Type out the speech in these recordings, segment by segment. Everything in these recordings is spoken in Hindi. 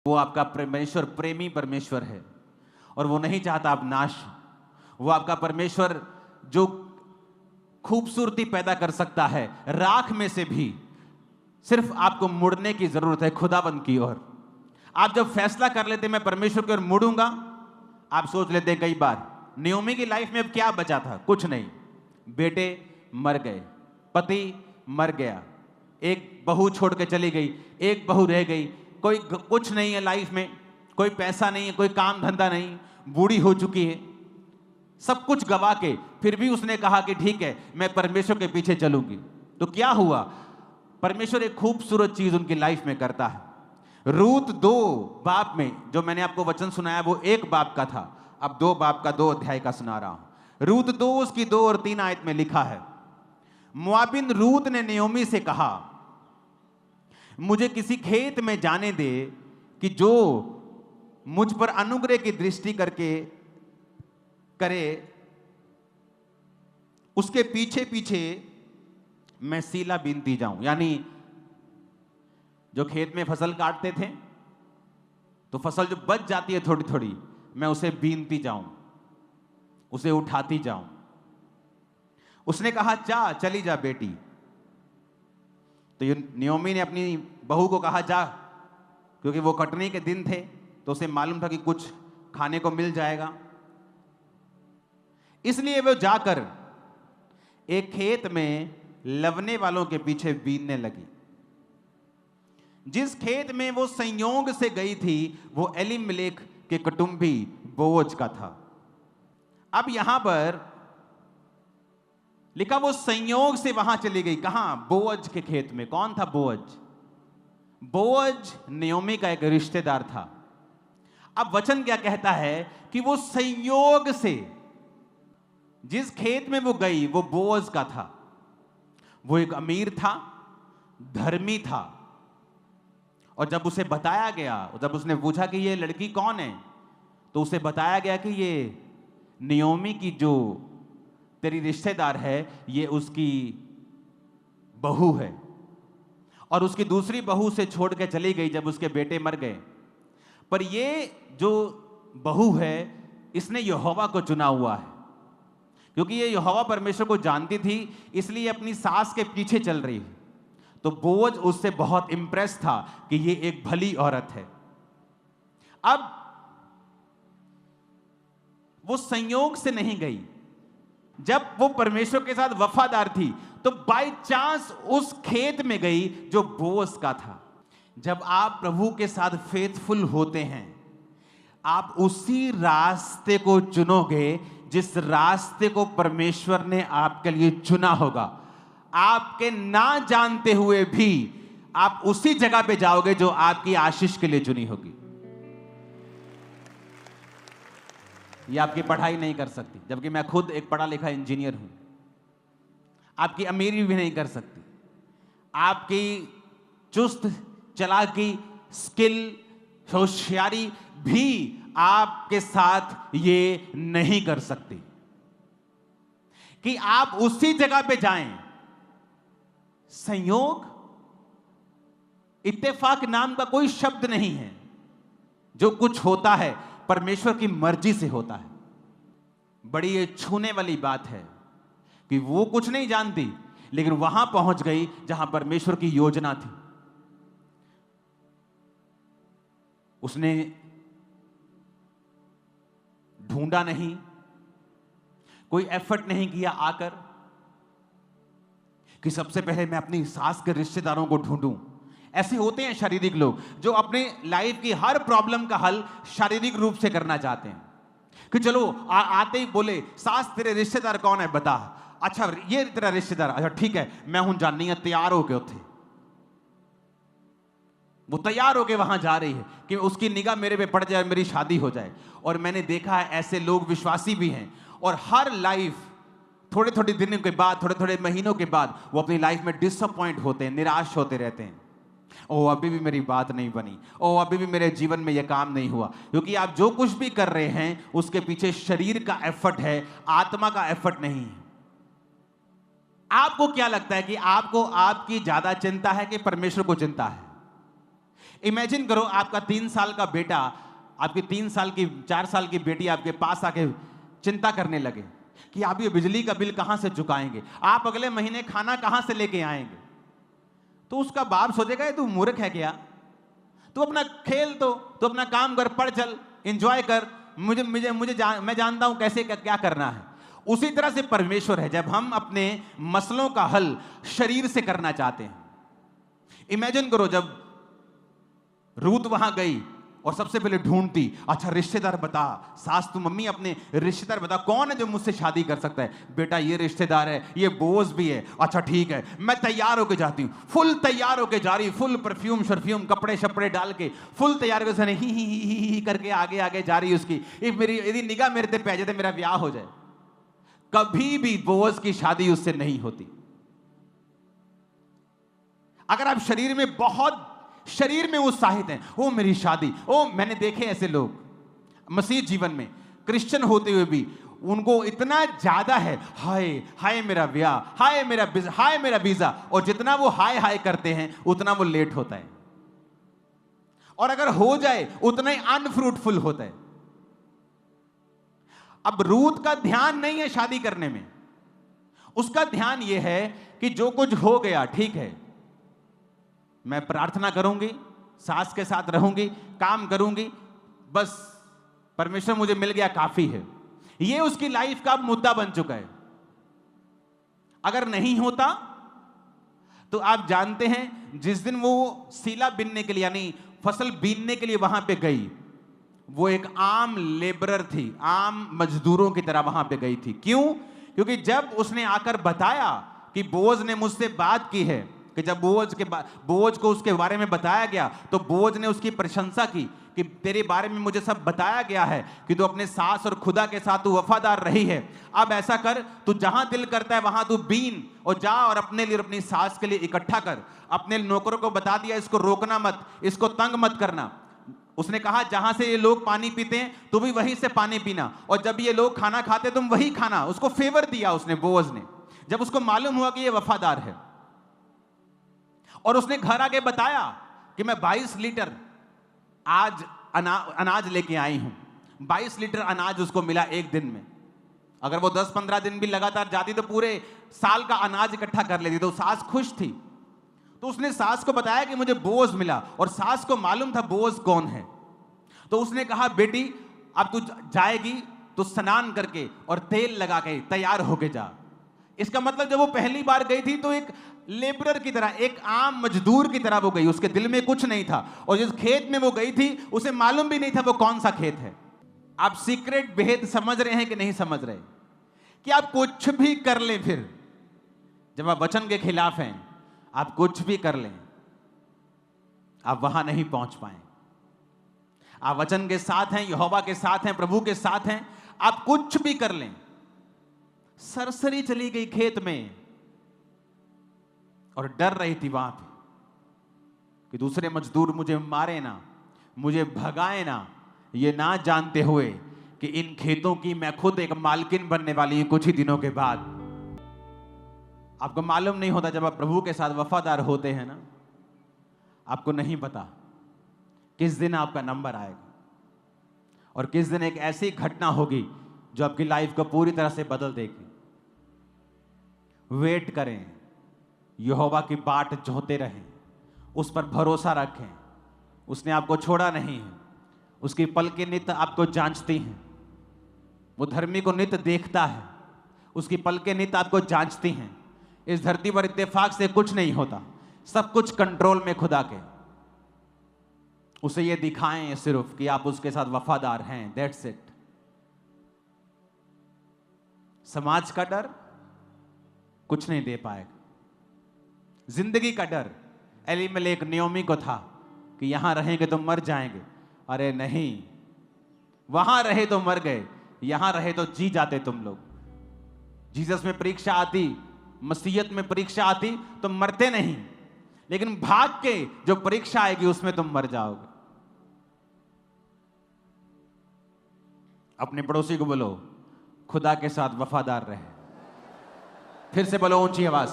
वो आपका परमेश्वर प्रेमी परमेश्वर है और वो नहीं चाहता आप नाश हो। वो आपका परमेश्वर जो खूबसूरती पैदा कर सकता है राख में से भी। सिर्फ आपको मुड़ने की जरूरत है खुदाबंद की ओर। आप जब फैसला कर लेते मैं परमेश्वर की ओर मुड़ूंगा, आप सोच लेते कई बार नियोमी की लाइफ में अब क्या बचा था? कुछ नहीं। बेटे मर गए, पति मर गया, एक बहू छोड़ के चली गई, एक बहू रह गई, कोई कुछ नहीं है लाइफ में, कोई पैसा नहीं है, कोई काम धंधा नहीं, बूढ़ी हो चुकी है, सब कुछ गवा के फिर भी उसने कहा कि ठीक है मैं परमेश्वर के पीछे चलूंगी। तो क्या हुआ? परमेश्वर एक खूबसूरत चीज उनकी लाइफ में करता है। रूत 2 बाप में, जो मैंने आपको वचन सुनाया वो 1 बाप का था, अब 2 बाप का 2 अध्याय का सुना रहा हूं। रूत 2 उसकी 2 और 3 आयत में लिखा है, मोआबिन रूत ने नयोमी से कहा, मुझे किसी खेत में जाने दे कि जो मुझ पर अनुग्रह की दृष्टि करके करे, उसके पीछे पीछे मैं सीला बीनती जाऊं। यानी जो खेत में फसल काटते थे तो फसल जो बच जाती है थोड़ी थोड़ी, मैं उसे बीनती जाऊं, उसे उठाती जाऊं। उसने कहा जा, चली जा बेटी। तो नयोमी ने अपनी बहू को कहा जा, क्योंकि वो कटनी के दिन थे तो उसे मालूम था कि कुछ खाने को मिल जाएगा। इसलिए वो जाकर एक खेत में लवने वालों के पीछे बीनने लगी। जिस खेत में वो संयोग से गई थी वो एलीमेलेक के कुटुंबी बोअज का था। अब यहां पर लिखा वो संयोग से वहां चली गई। कहां? बोअज के खेत में। कौन था बोअज? बोअज नयोमी का एक रिश्तेदार था। अब वचन क्या कहता है कि वो संयोग से जिस खेत में वो गई वो बोअज का था। वो एक अमीर था, धर्मी था, और जब उसे बताया गया, जब उसने पूछा कि ये लड़की कौन है, तो उसे बताया गया कि ये नयोमी की जो तेरी रिश्तेदार है ये उसकी बहू है, और उसकी दूसरी बहू से छोड़ के चली गई जब उसके बेटे मर गए। पर ये जो बहू है इसने यहोवा को चुना हुआ है, क्योंकि ये यहोवा परमेश्वर को जानती थी, इसलिए अपनी सास के पीछे चल रही है। तो बोअज उससे बहुत इंप्रेस था कि ये एक भली औरत है। अब वो संयोग से नहीं गई, जब वो परमेश्वर के साथ वफादार थी तो बाय चांस उस खेत में गई जो बोअज का था। जब आप प्रभु के साथ फेथफुल होते हैं, आप उसी रास्ते को चुनोगे जिस रास्ते को परमेश्वर ने आपके लिए चुना होगा। आपके ना जानते हुए भी आप उसी जगह पे जाओगे जो आपकी आशीष के लिए चुनी होगी। ये आपकी पढ़ाई नहीं कर सकती, जबकि मैं खुद एक पढ़ा लिखा इंजीनियर हूं। आपकी अमीरी भी नहीं कर सकती, आपकी चुस्त चालाकी, स्किल, होशियारी भी आपके साथ ये नहीं कर सकती कि आप उसी जगह पे जाएं। संयोग, इत्तेफाक नाम का कोई शब्द नहीं है। जो कुछ होता है परमेश्वर की मर्जी से होता है। बड़ी ये छूने वाली बात है कि वो कुछ नहीं जानती, लेकिन वहां पहुंच गई जहां परमेश्वर की योजना थी। उसने ढूंढा नहीं, कोई एफर्ट नहीं किया आकर कि सबसे पहले मैं अपनी सास के रिश्तेदारों को ढूंढूं। ऐसे होते हैं शारीरिक लोग जो अपने लाइफ की हर प्रॉब्लम का हल शारीरिक रूप से करना चाहते हैं कि चलो आते ही बोले सास तेरे रिश्तेदार कौन है बता, अच्छा ये तेरा रिश्तेदार, अच्छा ठीक है मैं हूं जाननी है, तैयार हो गए थे। वो तैयार होके वहां जा रही है कि उसकी निगाह मेरे पे पड़ जाए, मेरी शादी हो जाए। और मैंने देखा है ऐसे लोग विश्वासी भी हैं, और हर लाइफ थोड़े थोड़े दिनों के बाद, थोड़े थोड़े महीनों के बाद वो अपनी लाइफ में डिसअपॉइंट होते हैं, निराश होते रहते हैं। ओ अभी भी मेरी बात नहीं बनी, ओ अभी भी मेरे जीवन में यह काम नहीं हुआ। क्योंकि आप जो कुछ भी कर रहे हैं उसके पीछे शरीर का एफर्ट है, आत्मा का एफर्ट नहीं है। आपको क्या लगता है कि आपको आपकी ज्यादा चिंता है कि परमेश्वर को चिंता है? इमेजिन करो आपका 3 साल का बेटा, आपकी 3 साल की 4 साल की बेटी आपके पास आके चिंता करने लगे कि आप ये बिजली का बिल कहां से चुकाएंगे, आप अगले महीने खाना कहां से लेके आएंगे। तो उसका बाप सोचेगा तू मूर्ख है क्या, तू अपना खेल, तो अपना काम कर, पढ़ चल, एंजॉय कर, मैं जानता हूं कैसे क्या करना है। उसी तरह से परमेश्वर है, जब हम अपने मसलों का हल शरीर से करना चाहते हैं। इमेजिन करो जब रूत वहां गई और सबसे पहले ढूंढती, अच्छा रिश्तेदार बता, सास तू मम्मी अपने रिश्तेदार बता कौन है जो मुझसे शादी कर सकता है। बेटा ये रिश्तेदार है, ये बोझ भी है, अच्छा ठीक है। मैं तैयार होके जाती हूँ, फुल तैयार होके जा रही, फुल परफ्यूम शर्फ्यूम कपड़े शपड़े डाल के फुल तैयार होकर ही करके आगे आगे जा रही उसकी। मेरी यदि निगाह मेरे पे पै जाए तो मेरा ब्याह हो जाए। कभी भी बोझ की शादी उससे नहीं होती। अगर आप शरीर में उत्साहित हैं, ओ मेरी शादी, ओ मैंने देखे ऐसे लोग मसीह जीवन में क्रिश्चियन होते हुए भी उनको इतना ज्यादा है, हाय हाय मेरा ब्याह, हाय मेरा वीजा, और जितना वो हाय हाय करते हैं उतना वो लेट होता है, और अगर हो जाए उतना ही अनफ्रूटफुल होता है। अब रूत का ध्यान नहीं है शादी करने में, उसका ध्यान यह है कि जो कुछ हो गया ठीक है, मैं प्रार्थना करूंगी, सास के साथ रहूंगी, काम करूंगी, बस परमेश्वर मुझे मिल गया काफी है। यह उसकी लाइफ का मुद्दा बन चुका है। अगर नहीं होता तो आप जानते हैं जिस दिन वो सीला बीनने के लिए यानी फसल बीनने के लिए वहां पे गई, वो एक आम लेबरर थी, आम मजदूरों की तरह वहां पे गई थी। क्यों? क्योंकि जब उसने आकर बताया कि बोझ ने मुझसे बात की है, कि जब बोझ को उसके बारे में बताया गया तो बोझ ने उसकी प्रशंसा की कि तेरे बारे में मुझे सब बताया गया है कि तू अपने सास और खुदा के साथ तू वफादार रही है। अब ऐसा कर, तू जहां दिल करता है वहां तू बीन और जा और अपने लिए अपनी सास के लिए इकट्ठा कर। अपने नौकरों को बता दिया इसको रोकना मत, इसको तंग मत करना। उसने कहा जहां से ये लोग पानी पीते हैं तुम भी वहीं से पानी पीना, और जब ये लोग खाना खाते तुम वही खाना। उसको फेवर दिया उसने, बोझ ने, जब उसको मालूम हुआ कि ये वफादार है। और उसने घर आके बताया कि मैं 22 लीटर आज अनाज लेके आई हूं। 22 लीटर अनाज उसको मिला एक दिन में। अगर वो 10-15 दिन भी लगातार जाती तो पूरे साल का अनाज इकट्ठा कर लेती। तो सास खुश थी, तो उसने सास को बताया कि मुझे बोझ मिला, और सास को मालूम था बोझ कौन है। तो उसने कहा बेटी अब तू जाएगी तो स्नान करके और तेल लगा के तैयार होके जा। इसका मतलब जब वो पहली बार गई थी तो एक लेबरर की तरह, एक आम मजदूर की तरह वो गई। उसके दिल में कुछ नहीं था, और जिस खेत में वो गई थी उसे मालूम भी नहीं था वो कौन सा खेत है। आप सीक्रेट भेद समझ रहे हैं कि नहीं समझ रहे? कि आप कुछ भी कर लें, फिर जब आप वचन के खिलाफ हैं, आप कुछ भी कर लें, आप वहां नहीं पहुंच पाए। आप वचन के साथ हैं, यहोवा के साथ हैं, प्रभु के साथ हैं, आप कुछ भी कर लें। सरसरी चली गई खेत में और डर रही थी वहां पे कि दूसरे मजदूर मुझे मारे ना, मुझे भगाए ना, ये ना जानते हुए कि इन खेतों की मैं खुद एक मालकिन बनने वाली हूं कुछ ही दिनों के बाद। आपको मालूम नहीं होता, जब आप प्रभु के साथ वफादार होते हैं ना, आपको नहीं पता किस दिन आपका नंबर आएगा और किस दिन एक ऐसी घटना होगी जो आपकी लाइफ को पूरी तरह से बदल देगी। वेट करें, यहोवा की बाट जोहते रहें, उस पर भरोसा रखें। उसने आपको छोड़ा नहीं है, उसकी पलकें नित्य आपको जांचती हैं। वो धर्मी को नित्य देखता है, उसकी पलकें नित्य आपको जांचती हैं। इस धरती पर इत्तेफाक से कुछ नहीं होता, सब कुछ कंट्रोल में खुदा के। उसे ये दिखाएं सिर्फ कि आप उसके साथ वफादार हैं, दैट्स इट। समाज का डर कुछ नहीं दे पाएगा। जिंदगी का डर, एलीमेलेक नियोमी को था कि यहां रहेंगे तो मर जाएंगे। अरे नहीं, वहां रहे तो मर गए, यहां रहे तो जी जाते तुम लोग। जीसस में परीक्षा आती, मसीहत में परीक्षा आती तो मरते नहीं, लेकिन भाग के जो परीक्षा आएगी उसमें तुम मर जाओगे। अपने पड़ोसी को बोलो खुदा के साथ वफादार रहे। फिर से बोलो ऊंची आवाज,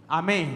आमीन।